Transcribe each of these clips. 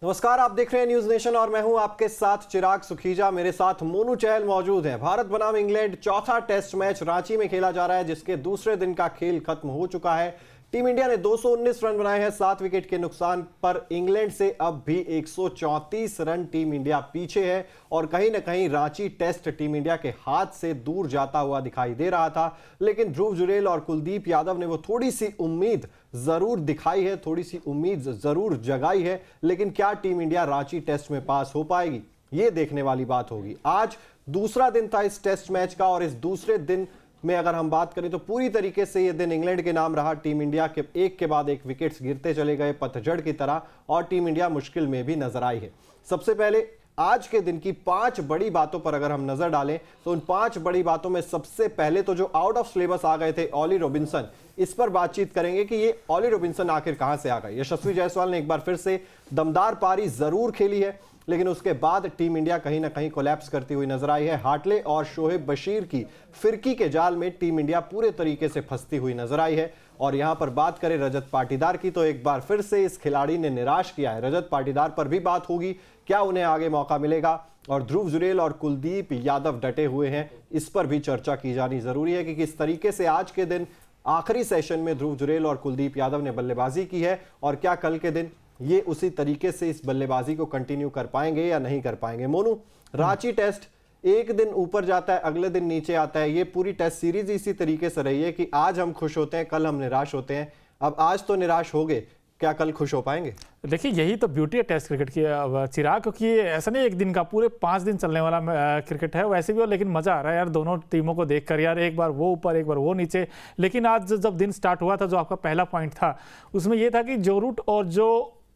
नमस्कार, आप देख रहे हैं न्यूज नेशन और मैं हूं आपके साथ चिराग सुखीजा। मेरे साथ मोनू चहल मौजूद हैं। भारत बनाम इंग्लैंड चौथा टेस्ट मैच रांची में खेला जा रहा है, जिसके दूसरे दिन का खेल खत्म हो चुका है। टीम इंडिया ने 219 रन बनाए हैं 7 विकेट के नुकसान पर। इंग्लैंड से अब भी 134 रन टीम इंडिया पीछे है और कहीं ना कहीं रांची टेस्ट टीम इंडिया के हाथ से दूर जाता हुआ दिखाई दे रहा था। लेकिन ध्रुव जुरेल और कुलदीप यादव ने वो थोड़ी सी उम्मीद जरूर दिखाई है, थोड़ी सी उम्मीद जरूर जगाई है। लेकिन क्या टीम इंडिया रांची टेस्ट में पास हो पाएगी, ये देखने वाली बात होगी। आज दूसरा दिन था इस टेस्ट मैच का और इस दूसरे दिन में अगर हम बात करें तो पूरी तरीके से ये दिन इंग्लैंड के नाम रहा। टीम इंडिया के एक के बाद एक विकेट्स गिरते चले गए पतझड़ की तरह और टीम इंडिया मुश्किल में भी नजर आई है। सबसे पहले आज के दिन की 5 बड़ी बातों पर अगर हम नजर डालें तो उन 5 बड़ी बातों में सबसे पहले तो जो आउट ऑफ सिलेबस आ गए थे ऑली रॉबिन्सन, इस पर बातचीत करेंगे कि ये ऑली रॉबिन्सन आखिर कहां से आ गए। यशस्वी जायसवाल ने एक बार फिर से दमदार पारी जरूर खेली है, लेकिन उसके बाद टीम इंडिया कहीं ना कहीं कोलैप्स करती हुई नजर आई है। हार्टले और शोएब बशीर की फिरकी के जाल में टीम इंडिया पूरे तरीके से फंसती हुई नजर आई है। और यहां पर बात करें रजत पाटीदार की तो एक बार फिर से इस खिलाड़ी ने निराश किया है। रजत पाटीदार पर भी बात होगी, क्या उन्हें आगे मौका मिलेगा। और ध्रुव जुरेल और कुलदीप यादव डटे हुए हैं, इस पर भी चर्चा की जानी जरूरी है कि किस तरीके से आज के दिन आखिरी सेशन में ध्रुव जुरेल और कुलदीप यादव ने बल्लेबाजी की है और क्या कल के दिन ये उसी तरीके से इस बल्लेबाजी को कंटिन्यू कर पाएंगे या नहीं कर पाएंगे। मोनू, रांची टेस्ट एक दिन ऊपर जाता है, अगले दिन नीचे आता है। ये पूरी टेस्ट सीरीज इसी तरीके से रही है कि आज हम खुश होते हैं, कल हम निराश होते हैं। अब आज तो निराश हो गए, क्या कल खुश हो पाएंगे? देखिए, यही तो ब्यूटी है टेस्ट क्रिकेट की चिराग, क्योंकि ऐसा नहीं एक दिन का, पूरे 5 दिन चलने वाला क्रिकेट है वैसे भी। और लेकिन मजा आ रहा है यार दोनों टीमों को देखकर यार, एक बार वो ऊपर एक बार वो नीचे। लेकिन आज जब दिन स्टार्ट हुआ था, जो आपका पहला पॉइंट था उसमें ये था कि जो रूट और जो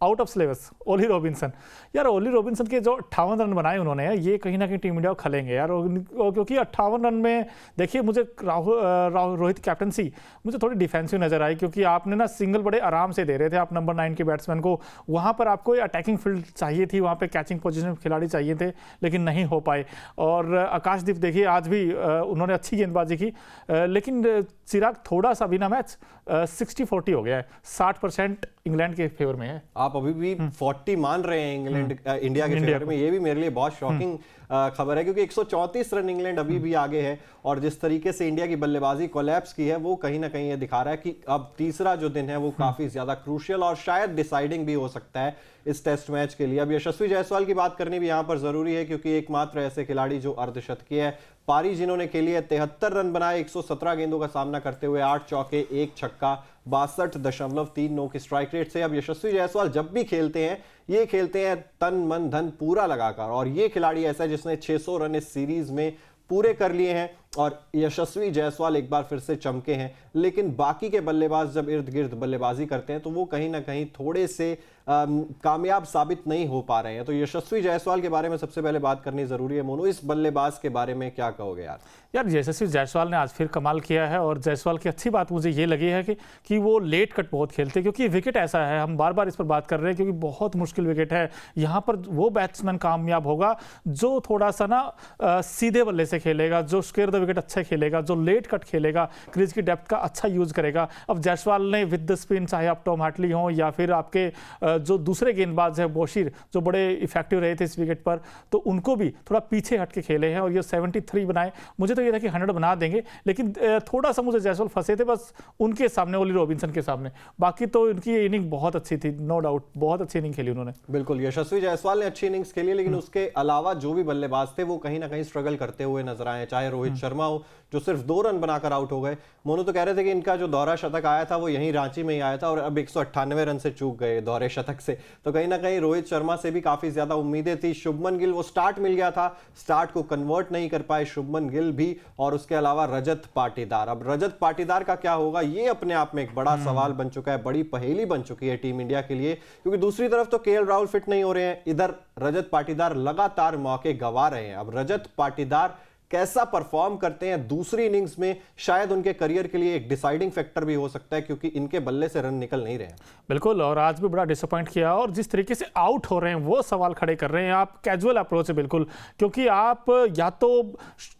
out of syllabus Ollie Robinson, यार ओली रॉबिन्सन के जो 58 रन बनाए उन्होंने, ये कहीं ना कहीं टीम इंडिया को खलेंगे यार। क्योंकि 58 रन में देखिए, मुझे रोहित कैप्टनसी मुझे थोड़ी डिफेंसिव नजर आई, क्योंकि आपने ना सिंगल बड़े आराम से दे रहे थे आप नंबर 9 के बैट्समैन को। वहाँ पर आपको अटैकिंग फील्ड चाहिए थी, वहाँ पे कैचिंग पोजीशन खिलाड़ी चाहिए थे, लेकिन नहीं हो पाए। और आकाशदीप देखिए, आज भी उन्होंने अच्छी गेंदबाजी की, लेकिन चिराग थोड़ा सा भी ना मैच 60-40 हो गया है, 60% इंग्लैंड के फेवर में है। आप अभी भी 40 मान रहे हैं इंग्लैंड इंडिया के फेवर में, ये भी मेरे लिए बहुत शॉकिंग खबर है, क्योंकि 134 रन इंग्लैंड अभी भी आगे है। और जिस तरीके से इंडिया की बल्लेबाजी कोलैप्स की है, वो कहीं ना कहीं ये दिखा रहा है कि अब तीसरा जो दिन है वो काफी ज्यादा क्रूशियल और शायद डिसाइडिंग भी हो सकता है इस टेस्ट मैच के लिए। अब यशस्वी जायसवाल की बात करनी भी यहाँ पर जरूरी है, क्योंकि एकमात्र ऐसे खिलाड़ी जो अर्धशतकीय है। पारी जिन्होंने खेली है, 73 रन बनाए 117 गेंदों का सामना करते हुए, 8 चौके 1 छक्का, 62.39 की स्ट्राइक रेट से। अब यशस्वी जायसवाल जब भी खेलते हैं, ये खेलते हैं तन मन धन पूरा लगाकर, और ये खिलाड़ी ऐसा है जिसने 600 रन इस सीरीज में पूरे कर लिए हैं। और यशस्वी जायसवाल एक बार फिर से चमके हैं, लेकिन बाकी के बल्लेबाज जब इर्द गिर्द बल्लेबाजी करते हैं तो वो कहीं ना कहीं थोड़े से कामयाब साबित नहीं हो पा रहे हैं। तो यशस्वी जायसवाल के बारे में सबसे पहले बात करनी जरूरी है। मोनू, इस बल्लेबाज के बारे में क्या कहोगे यार? यार यशस्वी जायसवाल ने आज फिर कमाल किया है, और जायसवाल की अच्छी बात मुझे ये लगी है कि वो लेट कट बहुत खेलते हैं, क्योंकि विकेट ऐसा है, हम बार बार इस पर बात कर रहे हैं, क्योंकि बहुत मुश्किल विकेट है। यहाँ पर वो बैट्समैन कामयाब होगा जो थोड़ा सा ना सीधे बल्ले से खेलेगा, जो स्क्वेयर द विकेट अच्छा खेलेगा, जो लेट कट खेलेगा, क्रीज की डेप्थ का अच्छा यूज करेगा। अब जायसवाल ने विद द स्पिन, चाहे आप टॉम हार्टली हो या फिर आपके जो दूसरे गेंदबाज है बशीर, जो बड़े इफेक्टिव रहे थे इस विकेट पर, तो उनको भी थोड़ा पीछे हट के खेले हैं और ये 73 बनाए। मुझे तो ये था कि 100 बना देंगे, लेकिन थोड़ा सा मुझे जायसवाल फंसे थे बस उनके सामने, ओली रॉबिन्सन के सामने। बाकी तो इनकी इनिंग बहुत अच्छी थी, नो डाउट, बहुत अच्छी इनिंग खेली उन्होंने। बिल्कुल, यशस्वी जायसवाल ने अच्छी इनिंग्स खेली, लेकिन उसके अलावा जो भी बल्लेबाज थे वो कहीं ना कहीं स्ट्रगल करते हुए नजर आए। चाहे रोहित शर्मा हो, जो सिर्फ 2 रन बनाकर आउट हो गए। मोनू तो कह रहे थे कि इनका जो दोहरा शतक आया था वो यहीं रांची में ही आया था, और अब 198 रन से चूक गए दोहरे शतक से। तो कहीं ना कहीं रोहित शर्मा से भी काफी ज्यादा उम्मीदें थी। शुभमन गिल, वो स्टार्ट मिल गया था, स्टार्ट को कन्वर्ट नहीं कर पाए शुभमन गिल भी, और उसके अलावा रजत पाटीदार। अब रजत पाटीदार का क्या होगा, ये अपने आप में एक बड़ा सवाल बन चुका है, बड़ी पहेली बन चुकी है टीम इंडिया के लिए, क्योंकि दूसरी तरफ तो केएल राहुल फिट नहीं हो रहे हैं, इधर रजत पाटीदार लगातार मौके गंवा रहे हैं। अब रजत पाटीदार कैसा परफॉर्म करते हैं दूसरी इनिंग्स में, शायद उनके करियर के लिए एक डिसाइडिंग फैक्टर भी हो सकता है, क्योंकि इनके बल्ले से रन निकल नहीं रहे हैं। बिल्कुल, और आज भी बड़ा डिसअपॉइंट किया, और जिस तरीके से आउट हो रहे हैं वो सवाल खड़े कर रहे हैं। आप कैजुअल अप्रोच है बिल्कुल, क्योंकि आप या तो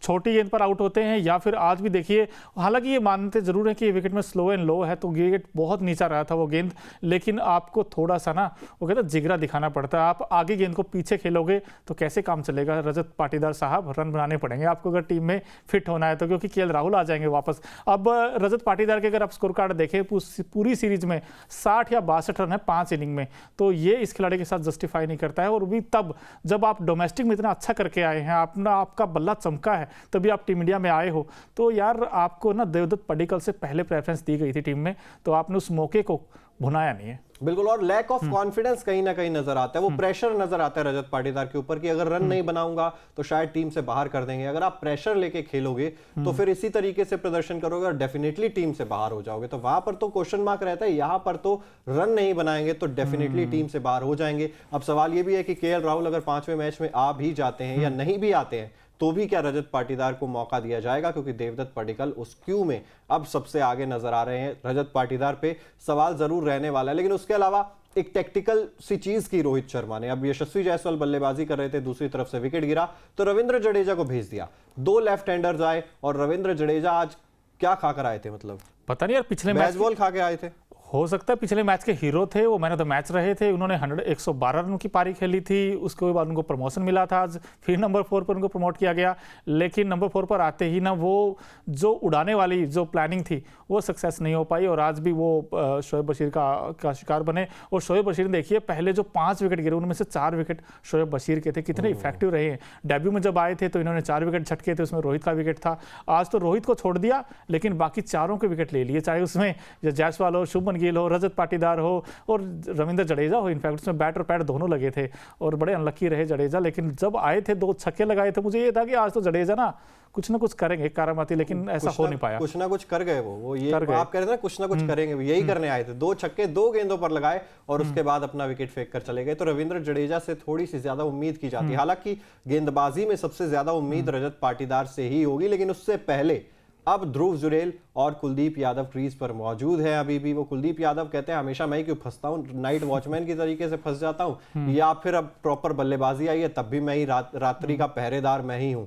छोटी गेंद पर आउट होते हैं या फिर आज भी देखिए, हालांकि ये मानते जरूर है कि ये विकेट में स्लो एंड लो है, तो विकेट बहुत नीचा रहा था वो गेंद, लेकिन आपको थोड़ा सा ना वो कहते हैं जिगरा दिखाना पड़ता है। आप आगे गेंद को पीछे खेलोगे तो कैसे काम चलेगा। रजत पाटीदार साहब, रन बनाने पड़ेंगे आपको अगर टीम में फिट होना है तो, क्योंकि केएल राहुल आ जाएंगे वापस। अब रजत पाटीदार के अगर आप स्कोर कार्ड देखें पूरी सीरीज में 60 या 62 रन है 5 इनिंग में, तो ये इस खिलाड़ी के साथ जस्टिफाई नहीं करता है। और भी तब जब आप डोमेस्टिक में इतना अच्छा करके आए हैं, आपका बल्ला चमका है, तभी आप टीम इंडिया में आए हो, तो यार आपको ना देवदत्त पडिक्कल से पहले प्रेफरेंस दी गई थी टीम में, तो आपने उस मौके को भुनाया नहीं है। बिल्कुल, और लैक ऑफ कॉन्फिडेंस कहीं ना कहीं नजर आता है, वो प्रेशर नजर आता है रजत पाटीदार के ऊपर कि अगर रन नहीं बनाऊंगा तो शायद टीम से बाहर कर देंगे। अगर आप प्रेशर लेके खेलोगे तो फिर इसी तरीके से प्रदर्शन करोगे और डेफिनेटली टीम से बाहर हो जाओगे। तो वहां पर तो क्वेश्चन मार्क रहता है, यहां पर तो रन नहीं बनाएंगे तो डेफिनेटली टीम से बाहर हो जाएंगे। अब सवाल ये भी है कि केएल राहुल अगर 5वें मैच में आ भी जाते हैं या नहीं भी आते हैं, तो भी क्या रजत पाटीदार को मौका दिया जाएगा, क्योंकि देवदत्त पडिक्कल उस क्यू में अब सबसे आगे नजर आ रहे हैं। रजत पाटीदार पे सवाल जरूर रहने वाला है, लेकिन उसके अलावा एक टेक्टिकल सी चीज की रोहित शर्मा ने। अब यशस्वी जायसवाल बल्लेबाजी कर रहे थे, दूसरी तरफ से विकेट गिरा तो रविंद्र जडेजा को भेज दिया। 2 लेफ्ट हैंडर्स आए और रविंद्र जडेजा आज क्या खाकर आए थे, मतलब पता नहीं यार, पिछले मैच बॉल खा के आए थे। हो सकता है पिछले मैच के हीरो थे, वो मैन ऑफ द मैच रहे थे। उन्होंने 112 रन की पारी खेली थी, उसके बाद उनको प्रमोशन मिला था। आज फिर नंबर 4 पर उनको प्रमोट किया गया, लेकिन नंबर 4 पर आते ही ना वो जो उड़ाने वाली जो प्लानिंग थी वो सक्सेस नहीं हो पाई, और आज भी वो शोएब बशीर का शिकार बने। और शोएब बशीर ने देखिए पहले जो 5 विकेट गिरे उनमें से 4 विकेट शोएब बशीर के थे। कितने इफेक्टिव रहे हैं। डेब्यू में जब आए थे तो इन्होंने 4 विकेट झटके थे, उसमें रोहित का विकेट था। आज तो रोहित को छोड़ दिया, लेकिन बाकी चारों के विकेट ले लिए, चाहे उसमें जायसवाल हो, शुभमन गिल हो, रजत पाटीदार हो और रविंद्र जडेजा हो। इनफैक्ट उसमें बैट और पैड दोनों लगे थे और बड़े अनलकी रहे जडेजा, लेकिन जब आए थे 2 छक्के लगाए थे, मुझे ये था कि आज तो जडेजा ना कुछ करेंगे करामाती, लेकिन ऐसा हो नहीं पाया। कुछ ना कुछ कर गए वो ये आप कह रहे थे ना, कुछ ना कुछ करेंगे, यही करने आए थे। 2 छक्के 2 गेंदों पर लगाए और उसके बाद अपना विकेट फेंक कर चले गए। तो रविंद्र जडेजा से थोड़ी सी ज्यादा उम्मीद की जाती है। हालांकि गेंदबाजी में सबसे ज्यादा उम्मीद रजत पाटीदार से ही होगी, लेकिन उससे पहले अब ध्रुव जुरेल और कुलदीप यादव क्रीज पर मौजूद है। अभी भी वो कुलदीप यादव कहते हैं हमेशा मैं क्यों फंसता हूं, नाइट वॉचमैन की तरीके से फंस जाता हूं, या फिर अब प्रॉपर बल्लेबाजी आई है तब भी मैं ही रात्रि का पहरेदार मैं ही हूं।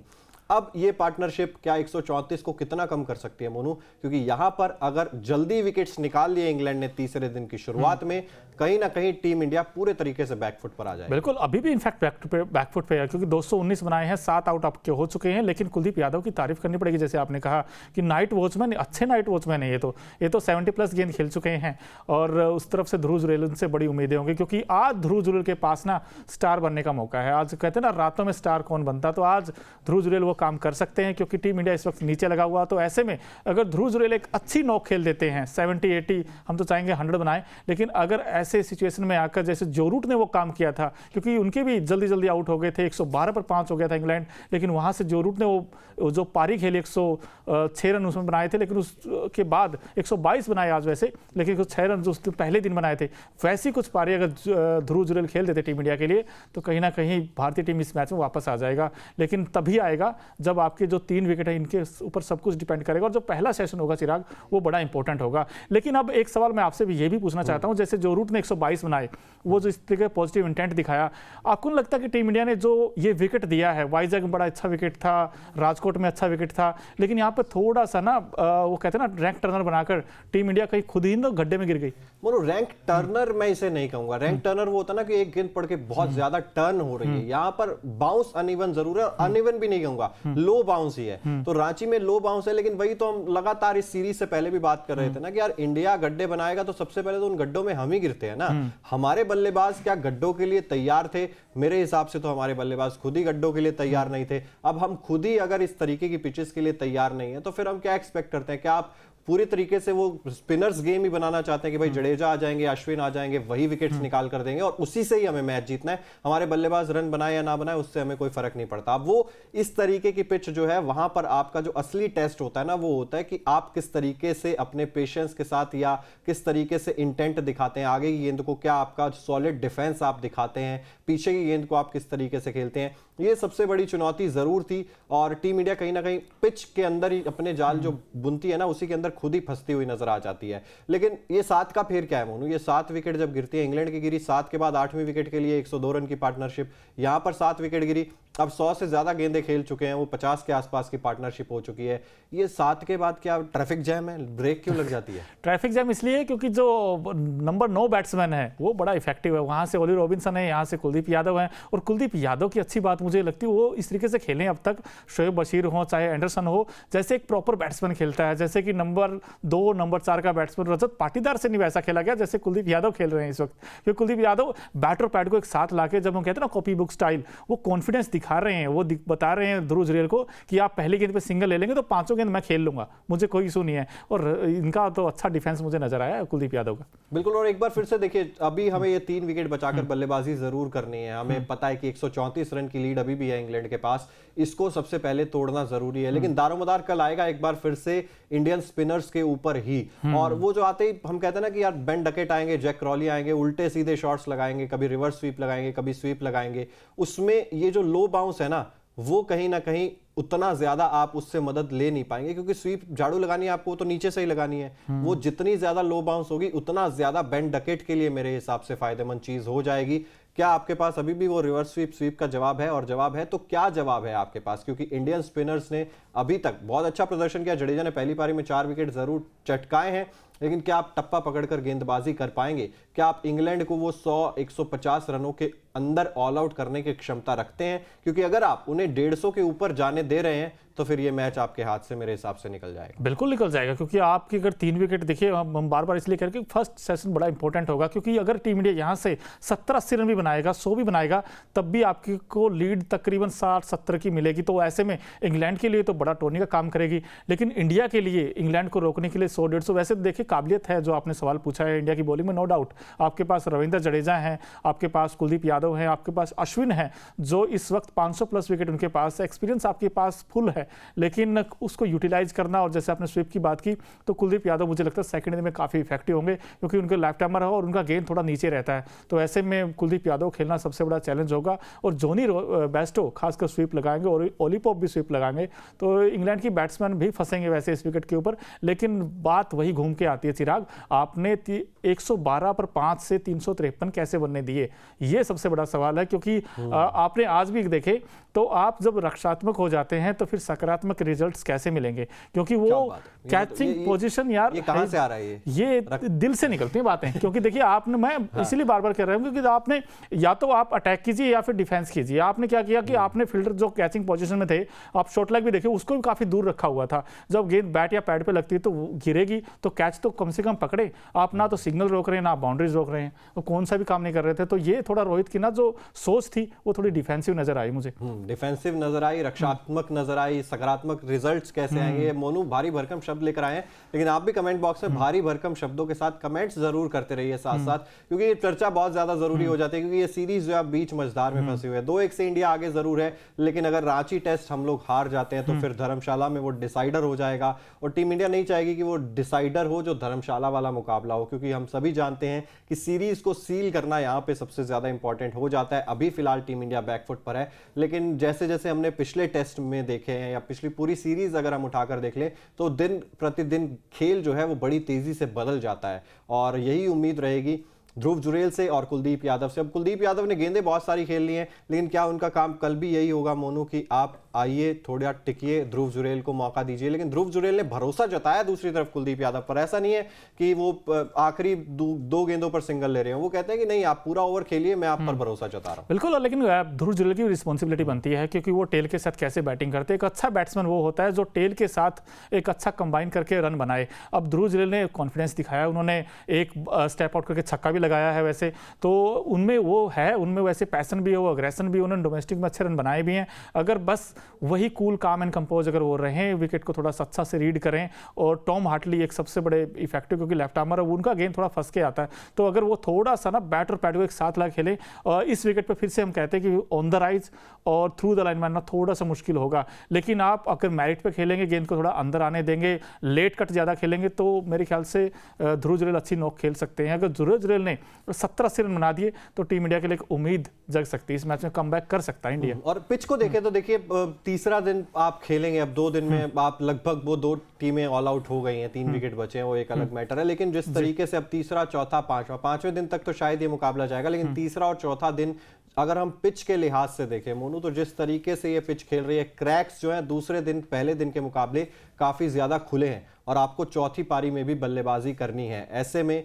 अब ये पार्टनरशिप क्या 134 को कितना कम कर सकती है मोनू, क्योंकि यहां पर अगर जल्दी विकेट्स निकाल लिए इंग्लैंड ने तीसरे दिन की शुरुआत में, कहीं ना कहीं टीम इंडिया पूरे तरीके से बैकफुट पर आ जाए। बिल्कुल, अभी भी इनफैक्ट बैकफुट पे है, क्योंकि 219 बनाए हैं, 7 आउट आपके हो चुके हैं। लेकिन कुलदीप यादव की तारीफ करनी पड़ेगी, जैसे आपने कहा कि नाइट वॉचमैन, अच्छे नाइट वॉचमैन है ये तो 70+ गेंद खेल चुके हैं। और उस तरफ से ध्रुव जुरेल, उनसे बड़ी उम्मीदें होंगी, क्योंकि आज ध्रुव जुरेल के पास ना स्टार बनने का मौका है। आज कहते हैं ना रातों में स्टार कौन बनता, तो आज ध्रुव जुरेल वो काम कर सकते हैं, क्योंकि टीम इंडिया इस वक्त नीचे लगा हुआ। तो ऐसे में अगर ध्रुव जुरेल एक अच्छी नॉक खेल देते हैं, 70-80, हम तो चाहेंगे 100 बनाए, लेकिन अगर ऐसे सिचुएशन में आकर जैसे जो रूट ने वो काम किया था, क्योंकि उनके भी जल्दी आउट हो गए थे, 112 पर 5 हो गया था इंग्लैंड, लेकिन वहां से जो रूट ने वो जो पारी खेली 106 रन उसमें बनाए थे, लेकिन उसके बाद 122 बनाए आज वैसे, लेकिन 6 रन जो उसने पहले दिन बनाए थे, वैसी कुछ पारी अगर ध्रुव जुरेल खेल देते टीम इंडिया के लिए, तो कहीं ना कहीं भारतीय टीम इस मैच में वापस आ जाएगा। लेकिन तभी आएगा जब आपके जो 3 विकेट है इनके ऊपर सब कुछ डिपेंड करेगा, और जो पहला सेशन होगा चिराग, वो बड़ा इंपॉर्टेंट होगा। लेकिन अब एक सवाल मैं आपसे भी ये भी पूछना चाहता हूं, जैसे जो रूट ने 122 बनाए, वो जो इस तरीके पॉजिटिव इंटेंट दिखाया, आपको नहीं लगता कि टीम इंडिया ने जो ये विकेट दिया है, वाइजैग में बड़ा अच्छा विकेट था, राजकोट में अच्छा विकेट था, लेकिन यहाँ पे थोड़ा सा ना वो कहते हैं ना रैंक टर्नर बनाकर टीम इंडिया कहीं खुद ही गड्ढे में गिर गई। मोनू, रैंक टर्नर मैं इसे नहीं कहूंगा। रैंक टर्नर वो होता ना कि एक गेंद पड़ के बहुत ज्यादा टर्न हो रही है, यहाँ पर बाउंस अनइवन जरूर है, अनइवन भी नहीं कहूंगा, लो बाउंस ही है। तो रांची में लो बाउंस है, लेकिन वही तो हम लगातार इस सीरीज से पहले भी बात कर रहे थे ना कि यार इंडिया गड्ढे बनाएगा तो सबसे पहले तो उन गड्ढों में हम ही गिरते हैं ना। हमारे बल्लेबाज क्या गड्ढों के लिए तैयार थे? मेरे हिसाब से तो हमारे बल्लेबाज खुद ही गड्ढों के लिए तैयार नहीं थे। अब हम खुद ही अगर इस तरीके की पिचेस के लिए तैयार नहीं है, तो फिर हम क्या एक्सपेक्ट करते हैं? क्या आप पूरी तरीके से वो स्पिनर्स गेम ही बनाना चाहते हैं कि भाई जडेजा आ जाएंगे, अश्विन आ जाएंगे, वही विकेट्स निकाल कर देंगे और उसी से ही हमें मैच जीतना है। हमारे बल्लेबाज रन बनाए या ना बनाए उससे हमें कोई फर्क नहीं पड़ता। अब वो इस तरीके की पिच जो है, वहां पर आपका जो असली टेस्ट होता है ना, वो होता है कि आप किस तरीके से अपने पेशेंस के साथ या किस तरीके से इंटेंट दिखाते हैं आगे की गेंद को, क्या आपका सॉलिड डिफेंस आप दिखाते हैं, पीछे की गेंद को आप किस तरीके से खेलते हैं। ये सबसे बड़ी चुनौती जरूर थी और टीम इंडिया कहीं ना कहीं पिच के अंदर ही अपने जाल जो बुनती है ना, उसी के अंदर खुद ही फंसती हुई नजर आ जाती है। लेकिन ये 7 का फेर क्या है मोनू, ये 7 विकेट जब गिरती है, इंग्लैंड की गिरी 7 के बाद 8वीं विकेट के लिए 102 रन की पार्टनरशिप, यहां पर 7 विकेट गिरी, अब 100 से ज्यादा गेंदें खेल चुके हैं, वो 50 के आसपास की पार्टनरशिप हो चुकी है। ये 7 के बाद क्या ट्रैफिक जैम है, ब्रेक क्यों लग जाती है? ट्रैफिक जैम इसलिए क्योंकि जो नंबर 9 बैट्समैन है वो बड़ा इफेक्टिव है, वहां से ओली रॉबिन्सन है, यहाँ से कुलदीप यादव है। और कुलदीप यादव की अच्छी बात मुझे लगती है वो इस तरीके से खेलें अब तक, शोएब बशीर हो चाहे एंडरसन हो, जैसे एक प्रॉपर बैट्समैन खेलता है, जैसे कि नंबर 2 नंबर 4 का बैट्समैन रजत पाटीदार से नहीं वैसा खेला गया जैसे कुलदीप यादव खेल रहे हैं इस वक्त। क्योंकि कुलदीप यादव बैट और पैड को एक साथ लाके, जब हम कहते हैं ना कॉपी बुक स्टाइल, वो कॉन्फिडेंस दिखा रहे हैं, वो बता रहे हैं ध्रुव जुरेल को कि आप पहली गेंद पे सिंगल ले लेंगे तो 5 गेंद मैं खेल लूंगा, मुझे कोई इशू नहीं है। और इनका तो अच्छा डिफेंस मुझे नजर आया कुलदीप यादव का। बिल्कुल, और एक बार फिर से देखिए, अभी हमें ये 3 विकेट बचाकर बल्लेबाजी जरूर करनी है। हमें पता है कि 134 रन की लीड अभी भी है इंग्लैंड के पास, इसको सबसे पहले तोड़ना जरूरी है। लेकिन दारोमदार कल आएगा एक बार फिर से इंडियन स्पिनर्स के ऊपर ही, और वो जो आते ही हम कहते हैं ना कि यार बेन डकेट आएंगे, जैक क्रॉली आएंगे, उल्टे सीधे शॉट्स लगाएंगे, कभी रिवर्स स्वीप लगाएंगे, कभी स्वीप लगाएंगे, उसमें ये जो लो बाउंस है ना, वो कहीं ना कहीं उतना ज्यादा आप उससे मदद ले नहीं पाएंगे, क्योंकि स्वीप झाड़ू लगानी है आपको तो नीचे से ही लगानी है। वो जितनी ज्यादा लो बाउंस होगी उतना ज्यादा बेन डकेट के लिए मेरे हिसाब से फायदेमंद चीज हो जाएगी। क्या आपके पास अभी भी वो रिवर्स स्वीप का जवाब है? और जवाब है तो क्या जवाब है आपके पास? क्योंकि इंडियन स्पिनर्स ने अभी तक बहुत अच्छा प्रदर्शन किया। जडेजा ने पहली पारी में 4 विकेट जरूर चटकाए हैं, लेकिन क्या आप टप्पा पकड़कर गेंदबाजी कर पाएंगे? क्या आप इंग्लैंड को वो 100-150 रनों के अंदर ऑल आउट करने की क्षमता रखते हैं? क्योंकि अगर आप उन्हें 150 के ऊपर जाने दे रहे हैं तो फिर ये मैच आपके हाथ से मेरे हिसाब से निकल जाएगा। बिल्कुल निकल जाएगा, क्योंकि आपकी अगर 3 विकेट देखिए, हम बार बार इसलिए कह रहे हैं कि फर्स्ट सेशन बड़ा इंपॉर्टेंट होगा, क्योंकि अगर टीम इंडिया यहाँ से 70-80 रन भी बनाएगा, 100 भी बनाएगा, तब भी आपकी को लीड तकरीबन 60-70 की मिलेगी। तो ऐसे में इंग्लैंड के लिए तो बड़ा टोनी का काम करेगी, लेकिन इंडिया के लिए इंग्लैंड को रोकने के लिए 100-150 वैसे देखिए काबिलियत है। जो आपने सवाल पूछा है इंडिया की बॉलिंग में, नो डाउट आपके पास रविंद्र जडेजा हैं, आपके पास कुलदीप यादव हैं, आपके पास अश्विन है जो इस वक्त 500+ विकेट उनके पास, एक्सपीरियंस आपके पास फुल है, लेकिन उसको यूटिलाइज करना। और जैसे आपने स्वीप की बात की तो कुलदीप यादव मुझे लगता है सेकंड इनिंग में काफी इफेक्टिव होंगे, क्योंकि उनके लेफ्ट टाइमर है और उनका गेंद थोड़ा नीचे रहता है। तो ऐसे में कुलदीप यादव खेलना सबसे बड़ा चैलेंज होगा। और जोनी बेस्टो खासकर स्वीप लगाएंगे और ओली पॉप भी स्वीप लगाएंगे, तो इंग्लैंड की बैट्समैन भी फंसेंगे वैसे इस विकेट के ऊपर। लेकिन बात वही घूम के आती है चिराग, आपने 112 पर 5 से 353 कैसे बनने दिए, ये सबसे बड़ा सवाल है। क्योंकि आपने आज भी देखे तो आप जब रक्षात्मक हो जाते हैं तो फिर सकारात्मक रिजल्ट्स कैसे मिलेंगे? क्योंकि वो कैचिंग पोजीशन यार, ये कहां से आ रहा है? ये दिल से निकलती हैं बातें। क्योंकि देखिए आपने, मैं इसीलिए बार बार कह रहा हूं, क्योंकि आपने या तो आप अटैक कीजिए या फिर डिफेंस कीजिए। आपने क्या किया कि आपने फील्डर जो कैचिंग पोजीशन में थे, आप शॉट लेग भी देखिए, उसको भी काफी दूर रखा हुआ था। जब गेंद बैट या पैड पे लगती है तो गिरेगी, तो कैच तो कम से कम पकड़े। आप ना तो सिग्नल रोक रहे हैं, ना बाउंड्रीज रोक रहे हैं, और कौन सा भी काम नहीं कर रहे थे। तो ये थोड़ा रोहित की ना जो सोच थी वो थोड़ी डिफेंसिव नजर आई मुझे। डिफेंसिव नजर आई, रक्षात्मक नजर आई, सकारात्मक रिजल्ट्स कैसे आएंगे? मोनू भारी भरकम शब्द लेकर आए हैं, लेकिन आप भी कमेंट बॉक्स में भारी भरकम शब्दों के साथ कमेंट्स जरूर करते रहिए साथ साथ, क्योंकि ये चर्चा बहुत ज्यादा जरूरी हो जाती है। क्योंकि ये सीरीज जो है बीच मझधार में फंसी हुई है, 2-1 से इंडिया आगे जरूर है, लेकिन अगर रांची टेस्ट हम लोग हार जाते हैं तो फिर धर्मशाला में वो डिसाइडर हो जाएगा। और टीम इंडिया नहीं चाहेगी कि वो डिसाइडर हो जो धर्मशाला वाला मुकाबला हो, क्योंकि हम सभी जानते हैं कि सीरीज को सील करना यहाँ पे सबसे ज्यादा इंपॉर्टेंट हो जाता है। अभी फिलहाल टीम इंडिया बैकफुट पर है, लेकिन जैसे जैसे हमने पिछले टेस्ट में देखे हैं या पिछली पूरी सीरीज अगर हम उठाकर देख लें तो दिन प्रतिदिन खेल जो है वो बड़ी तेजी से बदल जाता है। और यही उम्मीद रहेगी ध्रुव जुरेल से और कुलदीप यादव से। अब कुलदीप यादव ने गेंदें बहुत सारी खेल ली हैं, लेकिन क्या उनका काम कल भी यही होगा मोनू कि आप आइए थोड़ा टिकिए, ध्रुव जुरेल को मौका दीजिए? लेकिन ध्रुव जुरेल ने भरोसा जताया दूसरी तरफ कुलदीप यादव पर। ऐसा नहीं है कि वो आखिरी 2 गेंदों पर सिंगल ले रहे हो, वो कहते हैं कि नहीं आप पूरा ओवर खेलिए, मैं आप पर भरोसा जता रहा हूं। बिल्कुल, लेकिन ध्रुव जुरेल की रिस्पॉन्सिबिलिटी बनती है, क्योंकि वो टेल के साथ कैसे बैटिंग करते हैं। एक अच्छा बैट्समैन वो होता है जो टेल के साथ एक अच्छा कंबाइन करके रन बनाए। अब ध्रुव जुरेल ने कॉन्फिडेंस दिखाया, उन्होंने एक स्टेप आउट करके छक्का भी लगाया है वैसे, तो उनमें वो है, उनमें वैसे पैसन भी है, वो अग्रेशन भी है, उन्होंने डोमेस्टिक में अच्छे रन बनाए भी हैं। अगर बस वही कूल काम एंड कंपोज अगर वो रहें, विकेट को थोड़ा सा अच्छा से रीड करें, और टॉम हार्टली एक सबसे बड़े इफेक्टिव क्योंकि लेफ्ट आर्मर है, उनका गेंद थोड़ा फंस के आता है, तो अगर वो थोड़ा सा ना बैट और पैड को एक साथ लगा खेले, और इस विकेट पर फिर से हम कहते हैं कि ऑन द राइज और थ्रू द लाइन मारना थोड़ा सा मुश्किल होगा। लेकिन आप अगर मेरिट पे खेलेंगे, गेंद को थोड़ा अंदर आने देंगे, लेट कट ज़्यादा खेलेंगे, तो मेरे ख्याल से ध्रुव जुरेल अच्छी नॉक खेल सकते हैं। अगर ध्रुव जुरेल ने 70-80 रन बना दिए तो टीम इंडिया के लिए एक उम्मीद जग सकती है, इस मैच में कमबैक कर सकता है इंडिया। और पिच को देखें तो देखिए, तीसरा दिन आप खेलेंगे, अब 2 दिन में आप लगभग वो 2 टीमें ऑल आउट हो गई हैं, 3 विकेट बचे हैं, वो एक अलग मैटर है। लेकिन जिस तरीके से अब तीसरा, चौथा, पांचवें दिन तक तो शायद ये मुकाबला जाएगा, लेकिन तीसरा और चौथा दिन अगर हम पिच के लिहाज से देखें मोनू, तो जिस तरीके से ये पिच खेल रही है, क्रैक्स जो है दूसरे दिन पहले दिन के मुकाबले काफी ज्यादा खुले हैं, और आपको चौथी पारी में भी बल्लेबाजी करनी है। ऐसे में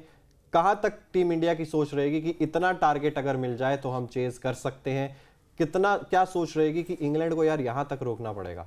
कहां तक टीम इंडिया की सोच रहेगी कि इतना टारगेट अगर मिल जाए तो हम चेज कर सकते हैं, कितना क्या सोच रहेगी कि इंग्लैंड को यार यहां तक रोकना पड़ेगा?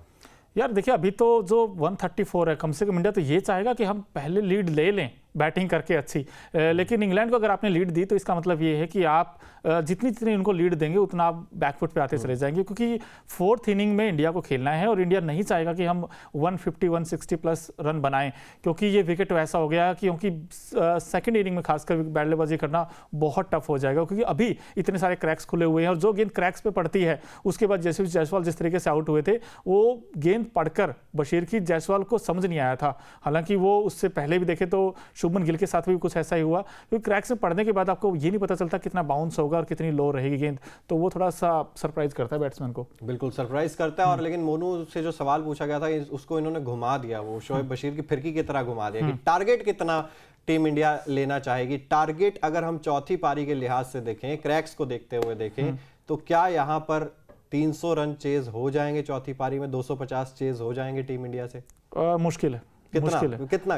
यार देखिए, अभी तो जो 134 है, कम से कम इंडिया तो ये चाहेगा कि हम पहले लीड ले लें बैटिंग करके अच्छी, लेकिन इंग्लैंड को अगर आपने लीड दी तो इसका मतलब ये है कि आप जितनी जितनी उनको लीड देंगे उतना आप बैकफुट पे आते चले जाएंगे, क्योंकि 4th इनिंग में इंडिया को खेलना है और इंडिया नहीं चाहेगा कि हम 150-160 प्लस रन बनाएं, क्योंकि ये विकेट वैसा हो गया क्योंकि सेकंड इनिंग में खासकर बल्लेबाजी करना बहुत टफ हो जाएगा, क्योंकि अभी इतने सारे क्रैक्स खुले हुए हैं, और जो गेंद क्रैक्स पे पड़ती है उसके बाद जैसे जायसवाल जिस तरीके से आउट हुए थे, वो गेंद पड़कर बशीर की जायसवाल को समझ नहीं आया था। हालांकि वो उससे पहले भी देखे तो शुभमन गिल के साथ भी कुछ ऐसा ही हुआ, क्योंकि क्रैक्स में पड़ने के बाद आपको ये नहीं पता चलता कितना बाउंस होगा और कितनी लो रहेगी गेंद, तो वो थोड़ा सा सरप्राइज करता है बैट्समैन को। बिल्कुल सरप्राइज करता है। और लेकिन मोनू से जो सवाल पूछा गया था उसको इन्होंने घुमा दिया, वो शोएब बशीर की फिरकी की तरह घुमा दिया कि टारगेट कितना टीम इंडिया लेना चाहेगी। टारगेट अगर हम चौथी पारी के लिहाज से देखें, क्रैक्स को देखते हुए देखें, तो क्या यहाँ पर 300 रन चेज हो जाएंगे चौथी पारी में, 250 चेज हो जाएंगे टीम इंडिया से? मुश्किल है। कितना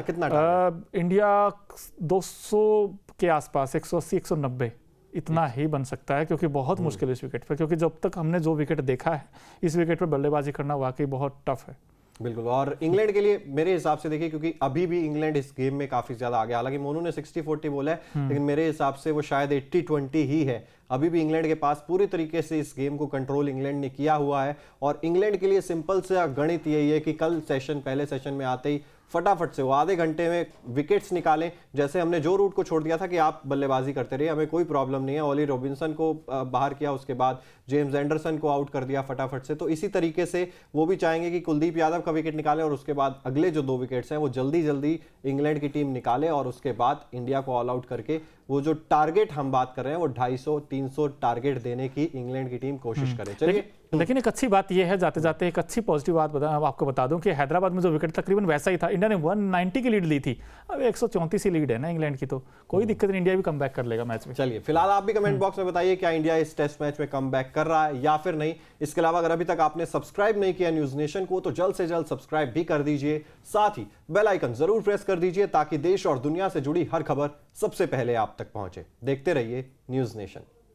इंडिया 200 के आसपास, 180-190 इतना ही बन सकता है, क्योंकि बहुत मुश्किल है इस विकेट पर, क्योंकि जब तक हमने जो विकेट देखा है इस विकेट पर बल्लेबाजी करना वाकई बहुत टफ है। बिल्कुल। और इंग्लैंड के लिए मेरे हिसाब से देखिए, क्योंकि अभी भी इंग्लैंड इस गेम में काफी ज्यादा आगे, हालांकि मोनू ने 60-40 बोला है, लेकिन मेरे हिसाब से वो शायद 80-20 ही है। अभी भी इंग्लैंड के पास पूरी तरीके से इस गेम को कंट्रोल इंग्लैंड ने किया हुआ है, और इंग्लैंड के लिए सिंपल सा गणित यही है कि कल पहले सेशन में आते ही फटाफट से वो आधे घंटे में विकेट्स निकालें। जैसे हमने जो रूट को छोड़ दिया था कि आप बल्लेबाजी करते रहिए, हमें कोई प्रॉब्लम नहीं है, ओली रॉबिन्सन को बाहर किया, उसके बाद जेम्स एंडरसन को आउट कर दिया फटाफट से, तो इसी तरीके से वो भी चाहेंगे कि कुलदीप यादव का विकेट निकाले, और उसके बाद अगले जो 2 विकेट्स हैं वो जल्दी जल्दी इंग्लैंड की टीम निकाले, और उसके बाद इंडिया को ऑल आउट करके वो जो टारगेट हम बात कर रहे हैं वो 250-300 टारगेट देने की इंग्लैंड की टीम कोशिश करे। चलिए, लेकिन एक अच्छी बात यह है, जाते जाते एक अच्छी पॉजिटिव बात आपको बता दूं कि हैदराबाद में जो विकेट तकरीबन वैसा ही था, इंडिया ने 190 की लीड ली थी, अब 134 ही लीड है ना इंग्लैंड की, तो कोई दिक्कत नहीं, इंडिया भी कमबैक कर लेगा मैच में। चलिए, फिलहाल आप भी कमेंट बॉक्स में बताइए क्या इंडिया इस टेस्ट मैच में कमबैक कर रहा है या फिर नहीं। इसके अलावा अगर अभी तक आपने सब्सक्राइब नहीं किया न्यूज नेशन को, तो जल्द से जल्द सब्सक्राइब भी कर दीजिए, साथ ही बेल आइकन जरूर प्रेस कर दीजिए ताकि देश और दुनिया से जुड़ी हर खबर सबसे पहले आप तक पहुंचे। देखते रहिए न्यूज नेशन।